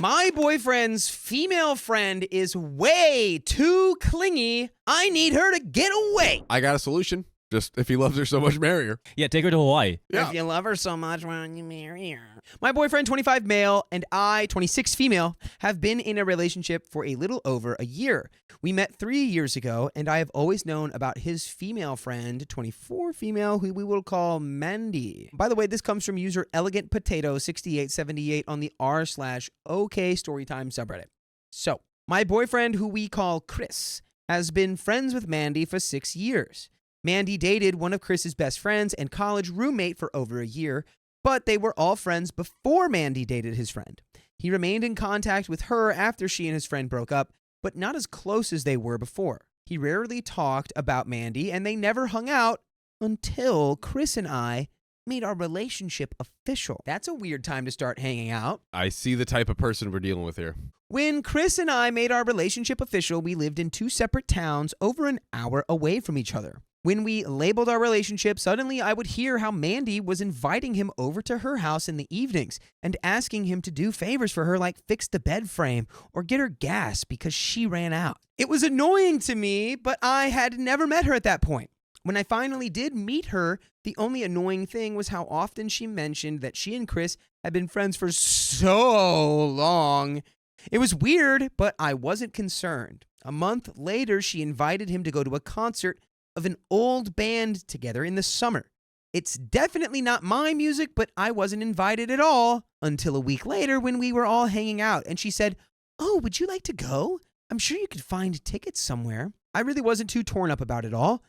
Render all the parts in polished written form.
My boyfriend's female friend is way too clingy. I need her to get away. I got a solution. Just if he loves her so much, marry her. Yeah, take her to Hawaii. Yeah. If you love her so much, why don't you marry her? My boyfriend, 25 male, and I, 26 female, have been in a relationship for a little over a year. We met 3 years ago, and I have always known about his female friend, 24 female, who we will call Mandy. By the way, this comes from user Elegant Potato 6878 on the r/OK Storytime subreddit. So, my boyfriend, who we call Chris, has been friends with Mandy for 6 years. Mandy dated one of Chris's best friends and college roommate for over a year, but they were all friends before Mandy dated his friend. He remained in contact with her after she and his friend broke up, but not as close as they were before. He rarely talked about Mandy, and they never hung out until Chris and I made our relationship official. That's a weird time to start hanging out. I see the type of person we're dealing with here. When Chris and I made our relationship official, we lived in 2 separate towns over an hour away from each other. When we labeled our relationship, suddenly I would hear how Mandy was inviting him over to her house in the evenings and asking him to do favors for her like fix the bed frame or get her gas because she ran out. It was annoying to me, but I had never met her at that point. When I finally did meet her, the only annoying thing was how often she mentioned that she and Chris had been friends for so long. It was weird, but I wasn't concerned. A month later, she invited him to go to a concert of an old band together in the summer. It's definitely not my music, but I wasn't invited at all until a week later when we were all hanging out and she said, "Oh, would you like to go? I'm sure you could find tickets somewhere." I really wasn't too torn up about it all.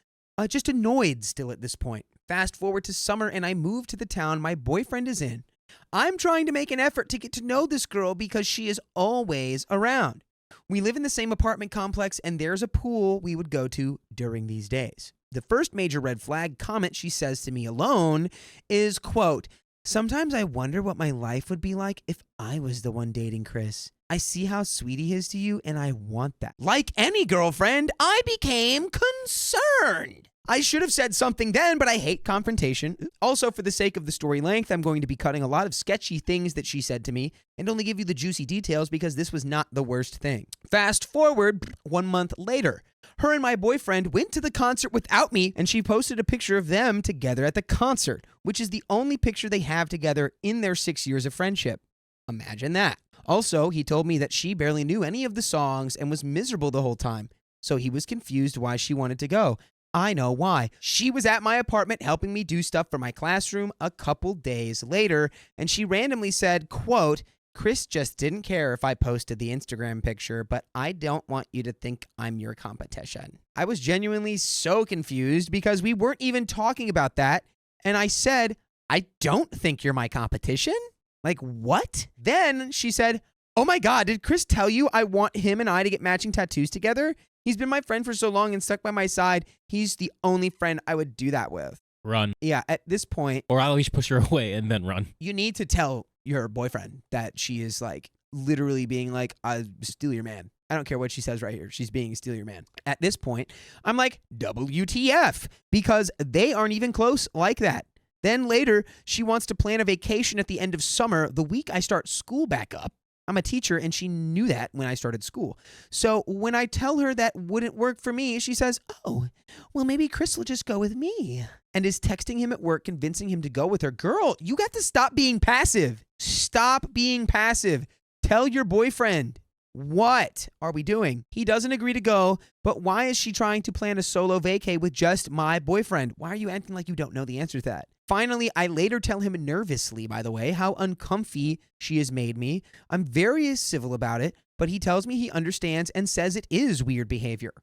Just annoyed still at this point. Fast forward to summer and I moved to the town my boyfriend is in. I'm trying to make an effort to get to know this girl because she is always around. We live in the same apartment complex, and there's a pool we would go to during these days. The first major red flag comment she says to me alone is, quote, "Sometimes I wonder what my life would be like if I was the one dating Chris. I see how sweet he is to you, and I want that." Like any girlfriend, I became concerned. I should have said something then, but I hate confrontation. Also, for the sake of the story length, I'm going to be cutting a lot of sketchy things that she said to me and only give you the juicy details because this was not the worst thing. Fast forward 1 month later. Her and my boyfriend went to the concert without me, and she posted a picture of them together at the concert, which is the only picture they have together in their 6 years of friendship. Imagine that. Also, he told me that she barely knew any of the songs and was miserable the whole time, so he was confused why she wanted to go. I know why. She was at my apartment helping me do stuff for my classroom a couple days later, and she randomly said, quote, "Chris just didn't care if I posted the Instagram picture, but I don't want you to think I'm your competition." I was genuinely so confused because we weren't even talking about that, and I said, "I don't think you're my competition?" Like, what? Then she said, "Oh my God, did Chris tell you I want him and I to get matching tattoos together? He's been my friend for so long and stuck by my side. He's the only friend I would do that with." Run. Yeah, at this point, Or at least push her away and then run. you need to tell your boyfriend that she is like literally being like, "I steal your man." I don't care what she says right here. She's being steal your man. At this point, I'm like, WTF, because they aren't even close like that. Then later, she wants to plan a vacation at the end of summer, the week I start school back up. I'm a teacher, and she knew that when I started school. So when I tell her that wouldn't work for me, she says, "Oh, well, maybe Chris will just go with me," and is texting him at work, convincing him to go with her. Girl, you got to stop being passive. Stop being passive. Tell your boyfriend. What are we doing? He doesn't agree to go, but why is she trying to plan a solo vacay with just my boyfriend? Why are you acting like you don't know the answer to that? Finally, I later tell him nervously, by the way, how uncomfy she has made me. I'm very civil about it, but he tells me he understands and says it is weird behavior.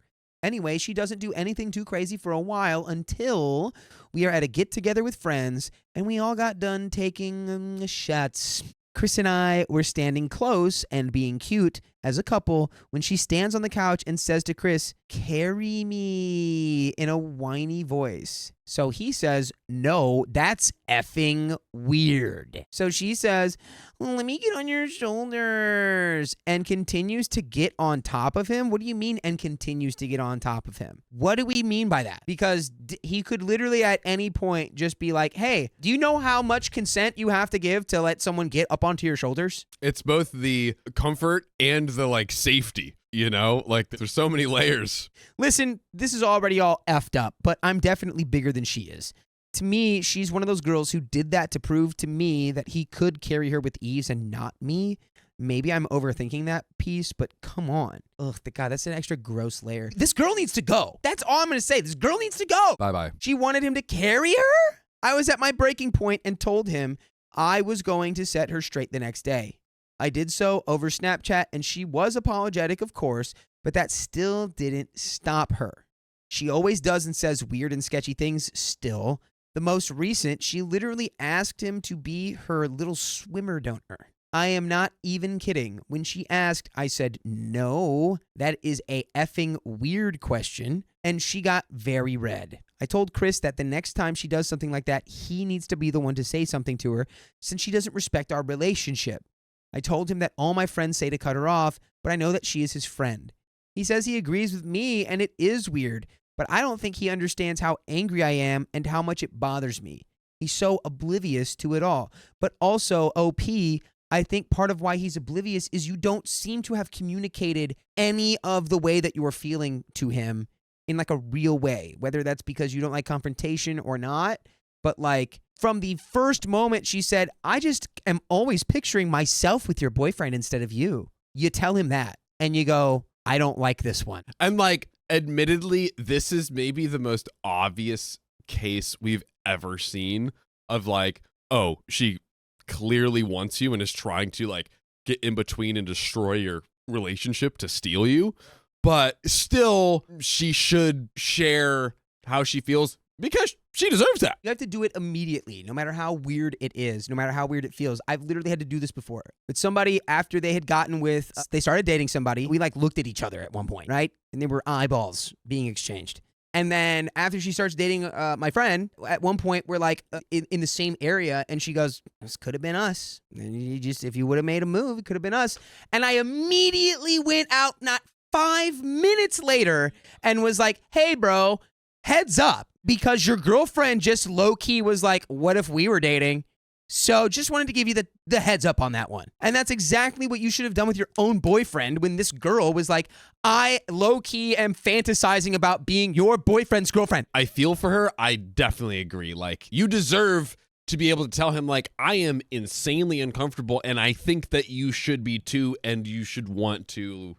Anyway, she doesn't do anything too crazy for a while until we are at a get-together with friends, and we all got done taking shots. Chris and I were standing close and being cute, as a couple when she stands on the couch and says to Chris, "Carry me," in a whiny voice. So he says, "No, that's effing weird." So she says, "Let me get on your shoulders," and continues to get on top of him. What do you mean, and continues to get on top of him? What do we mean by that? Because he could literally at any point just be like, "Hey, do you know how much consent you have to give to let someone get up onto your shoulders?" It's both the comfort and the like safety, you know? Like there's so many layers. Listen, this is already all effed up, but I'm definitely bigger than she is. To me, she's one of those girls who did that to prove to me that he could carry her with ease and not me. Maybe I'm overthinking that piece, but come on. Ugh, God, that's an extra gross layer. This girl needs to go. That's all I'm going to say. This girl needs to go. Bye-bye. She wanted him to carry her? I was at my breaking point and told him I was going to set her straight the next day. I did so over Snapchat, and she was apologetic, of course, but that still didn't stop her. She always does and says weird and sketchy things still. The most recent, she literally asked him to be her little swimmer donor. I am not even kidding. When she asked, I said, "No, that is a effing weird question," and she got very red. I told Chris that the next time she does something like that, he needs to be the one to say something to her since she doesn't respect our relationship. I told him that all my friends say to cut her off, but I know that she is his friend. He says he agrees with me, and it is weird, but I don't think he understands how angry I am and how much it bothers me. He's so oblivious to it all. But also, OP, I think part of why he's oblivious is you don't seem to have communicated any of the way that you are feeling to him in like a real way, whether that's because you don't like confrontation or not. But like from the first moment she said, "I just am always picturing myself with your boyfriend instead of you." You tell him that and you go, "I don't like this one." And like, admittedly, this is maybe the most obvious case we've ever seen of like, oh, she clearly wants you and is trying to like get in between and destroy your relationship to steal you. But still, she should share how she feels because she deserves that. You have to do it immediately, no matter how weird it is, no matter how weird it feels. I've literally had to do this before. With somebody after they had gotten with, they started dating somebody. We like looked at each other at one point, right? And there were eyeballs being exchanged. And then after she starts dating my friend, at one point we're like in the same area, and she goes, "This could have been us. And you just, if you would have made a move, it could have been us." And I immediately went out, not 5 minutes later, and was like, "Hey, bro, heads up, because your girlfriend just low-key was like, what if we were dating? So just wanted to give you the heads up on that one." And that's exactly what you should have done with your own boyfriend when this girl was like, "I low-key am fantasizing about being your boyfriend's girlfriend." I feel for her. I definitely agree. Like, you deserve to be able to tell him, like, I am insanely uncomfortable, and I think that you should be too, and you should want to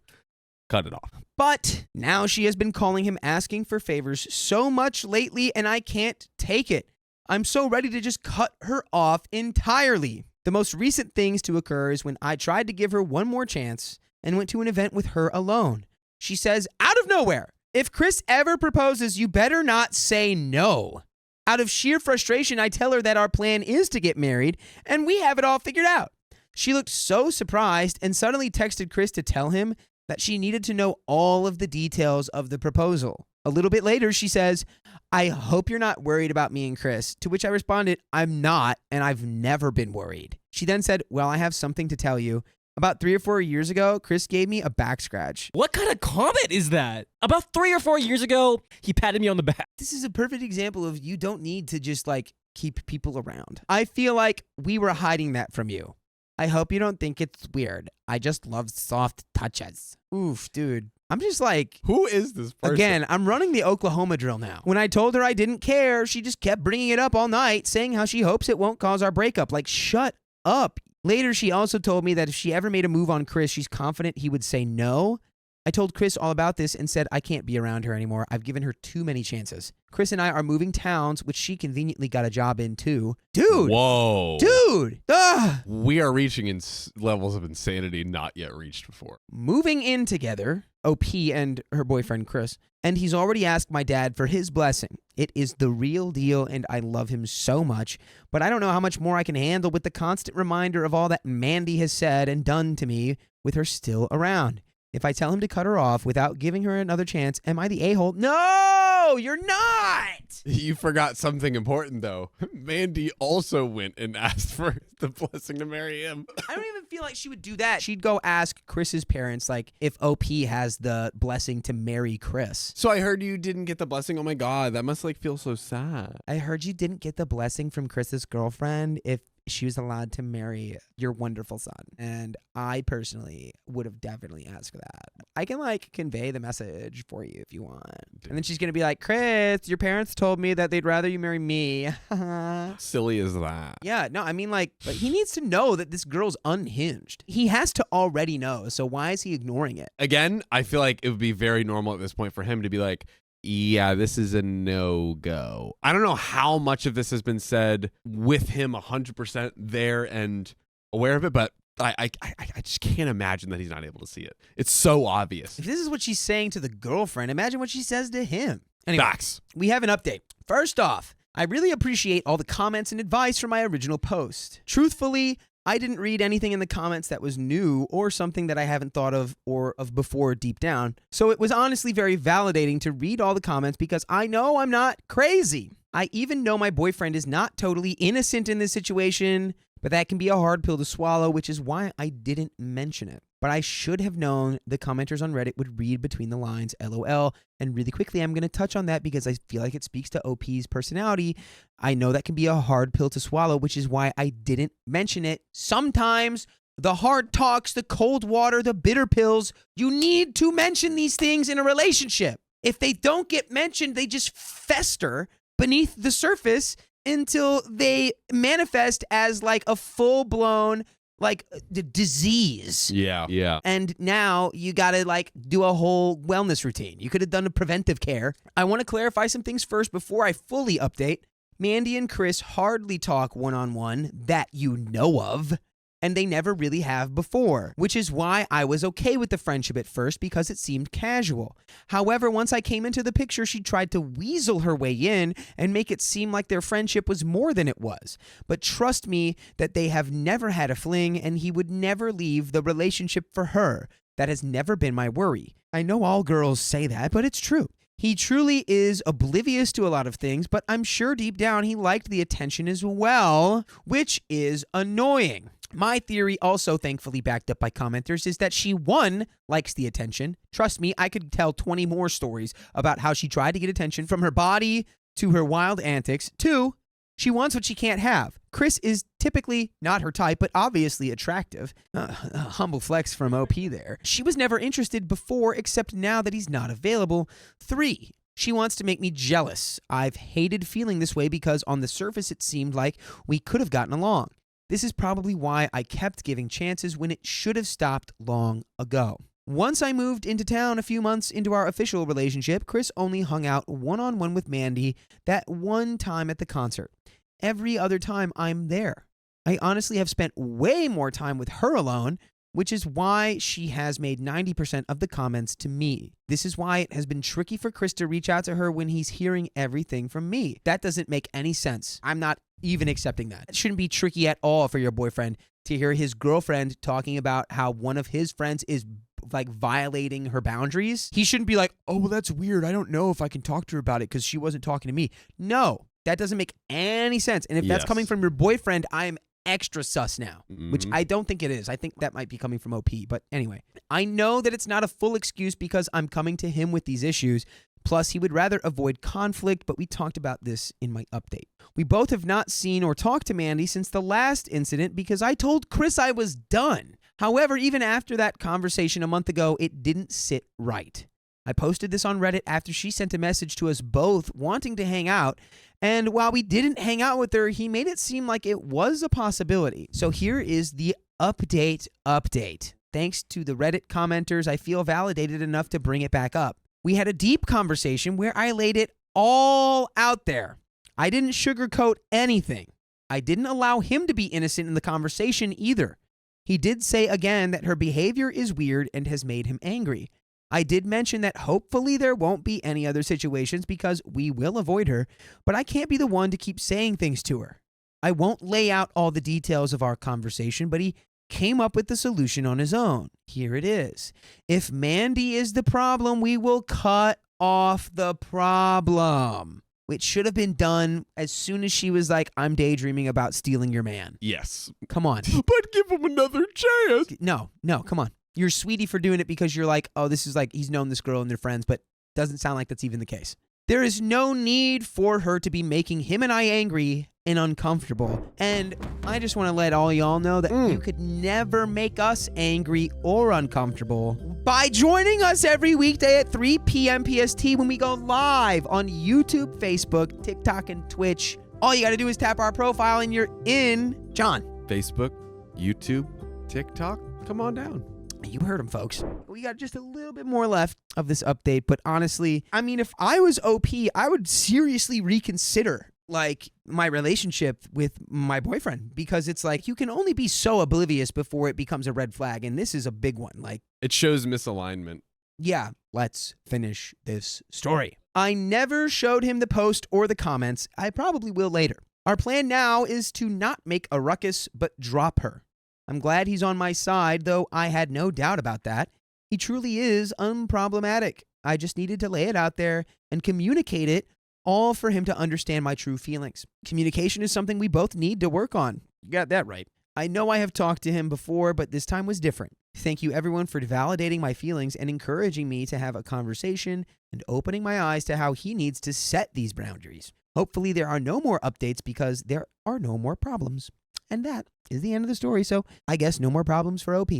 cut it off. But now she has been calling him asking for favors so much lately, and I can't take it. I'm so ready to just cut her off entirely. The most recent things to occur is when I tried to give her one more chance and went to an event with her alone. She says, out of nowhere, "If Chris ever proposes, you better not say no." Out of sheer frustration, I tell her that our plan is to get married and we have it all figured out. She looked so surprised and suddenly texted Chris to tell him that she needed to know all of the details of the proposal. A little bit later, she says, "I hope you're not worried about me and Chris," to which I responded, "I'm not, and I've never been worried." She then said, "Well, I have something to tell you. About 3 or 4 years ago, Chris gave me a back scratch." What kind of comment is that? About 3 or 4 years ago, he patted me on the back. This is a perfect example of you don't need to just like keep people around. I feel like we were hiding that from you. I hope you don't think it's weird. I just love soft touches. Oof, dude. I'm just like, Who is this person? again, I'm running the Oklahoma drill now. When I told her I didn't care, she just kept bringing it up all night, saying how she hopes it won't cause our breakup. Like, shut up. Later, she also told me that if she ever made a move on Chris, she's confident he would say no. I told Chris all about this and said I can't be around her anymore. I've given her too many chances. Chris and I are moving towns, which she conveniently got a job in too. Dude! Whoa. Dude! Ugh! We are reaching levels of insanity not yet reached before. Moving in together, OP and her boyfriend Chris, and he's already asked my dad for his blessing. It is the real deal and I love him so much, but I don't know how much more I can handle with the constant reminder of all that Mandy has said and done to me with her still around. If I tell him to cut her off without giving her another chance, am I the a-hole? No, you're not! You forgot something important, though. Mandy also went and asked for the blessing to marry him. I don't even feel like she would do that. She'd go ask Chris's parents, like, if OP has the blessing to marry Chris. So I heard you didn't get the blessing. Oh my God, that must feel so sad. I heard you didn't get the blessing from Chris's girlfriend if she was allowed to marry your wonderful son. And I personally would have definitely asked that. I can convey the message for you if you want. And then she's going to be like, Chris, your parents told me that they'd rather you marry me. Silly as that. Yeah, no, I mean but he needs to know that this girl's unhinged. He has to already know. So why is he ignoring it? Again, I feel like it would be very normal at this point for him to be like, yeah, this is a no-go. I don't know how much of this has been said with him 100% there and aware of it, but I just can't imagine that he's not able to see it. It's so obvious. If this is what she's saying to the girlfriend, imagine what she says to him. Anyway, Facts. We have an update. First off, I really appreciate all the comments and advice from my original post. Truthfully, I didn't read anything in the comments that was new or something that I haven't thought of or of before deep down. So it was honestly very validating to read all the comments because I know I'm not crazy. I even know my boyfriend is not totally innocent in this situation, but that can be a hard pill to swallow, which is why I didn't mention it. But I should have known the commenters on Reddit would read between the lines, LOL. And really quickly, I'm going to touch on that because I feel like it speaks to OP's personality. I know that can be a hard pill to swallow, which is why I didn't mention it. Sometimes the hard talks, the cold water, the bitter pills, you need to mention these things in a relationship. If they don't get mentioned, they just fester beneath the surface until they manifest as a full-blown the disease. Yeah. And now you got to do a whole wellness routine. You could have done a preventive care. I want to clarify some things first before I fully update. Mandy and Chris hardly talk one-on-one that you know of, and they never really have before, which is why I was okay with the friendship at first because it seemed casual. However, once I came into the picture, she tried to weasel her way in and make it seem like their friendship was more than it was. But trust me that they have never had a fling and he would never leave the relationship for her. That has never been my worry. I know all girls say that, but it's true. He truly is oblivious to a lot of things, but I'm sure deep down he liked the attention as well, which is annoying. My theory, also thankfully backed up by commenters, is that she, 1, likes the attention. Trust me, I could tell 20 more stories about how she tried to get attention from her body to her wild antics. 2, she wants what she can't have. Chris is typically not her type, but obviously attractive. Humble flex from OP there. She was never interested before, except now that he's not available. 3, she wants to make me jealous. I've hated feeling this way because on the surface it seemed like we could have gotten along. This is probably why I kept giving chances when it should have stopped long ago. Once I moved into town a few months into our official relationship, Chris only hung out one-on-one with Mandy that one time at the concert. Every other time I'm there. I honestly have spent way more time with her alone, which is why she has made 90% of the comments to me. This is why it has been tricky for Chris to reach out to her when he's hearing everything from me. That doesn't make any sense. I'm not even accepting that. It shouldn't be tricky at all for your boyfriend to hear his girlfriend talking about how one of his friends is violating her boundaries. He shouldn't be like, oh, well, that's weird. I don't know if I can talk to her about it because she wasn't talking to me. No, that doesn't make any sense. And if that's coming from your boyfriend, I'm extra sus now, which I don't think it is. I think that might be coming from OP. But anyway, I know that it's not a full excuse because I'm coming to him with these issues. Plus, he would rather avoid conflict, but we talked about this in my update. We both have not seen or talked to Mandy since the last incident because I told Chris I was done. However, even after that conversation a month ago, it didn't sit right. I posted this on Reddit after she sent a message to us both wanting to hang out, and while we didn't hang out with her, he made it seem like it was a possibility. So here is the update. Thanks to the Reddit commenters, I feel validated enough to bring it back up. We had a deep conversation where I laid it all out there. I didn't sugarcoat anything. I didn't allow him to be innocent in the conversation either. He did say again that her behavior is weird and has made him angry. I did mention that hopefully there won't be any other situations because we will avoid her, but I can't be the one to keep saying things to her. I won't lay out all the details of our conversation, but he came up with the solution on his own. Here it is. If Mandy is the problem, we will cut off the problem. Which should have been done as soon as she was like, I'm daydreaming about stealing your man. Yes. Come on. But give him another chance. No, come on. You're sweetie for doing it because you're like, oh, this is like, he's known this girl and they're friends, but doesn't sound like that's even the case. There is no need for her to be making him and I angry and uncomfortable. And I just want to let all y'all know that you could never make us angry or uncomfortable by joining us every weekday at 3 p.m. PST when we go live on YouTube, Facebook, TikTok, and Twitch. All you got to do is tap our profile and you're in. John. Facebook, YouTube, TikTok, come on down. You heard him, folks. We got just a little bit more left of this update, but honestly, I mean, if I was OP, I would seriously reconsider like my relationship with my boyfriend because it's like you can only be so oblivious before it becomes a red flag, and this is a big one. Like, it shows misalignment. Yeah, let's finish this story. I never showed him the post or the comments. I probably will later. Our plan now is to not make a ruckus, but drop her. I'm glad he's on my side, though I had no doubt about that. He truly is unproblematic. I just needed to lay it out there and communicate it, all for him to understand my true feelings. Communication is something we both need to work on. You got that right. I know I have talked to him before, but this time was different. Thank you everyone for validating my feelings and encouraging me to have a conversation and opening my eyes to how he needs to set these boundaries. Hopefully there are no more updates because there are no more problems. And that is the end of the story, so I guess no more problems for OP.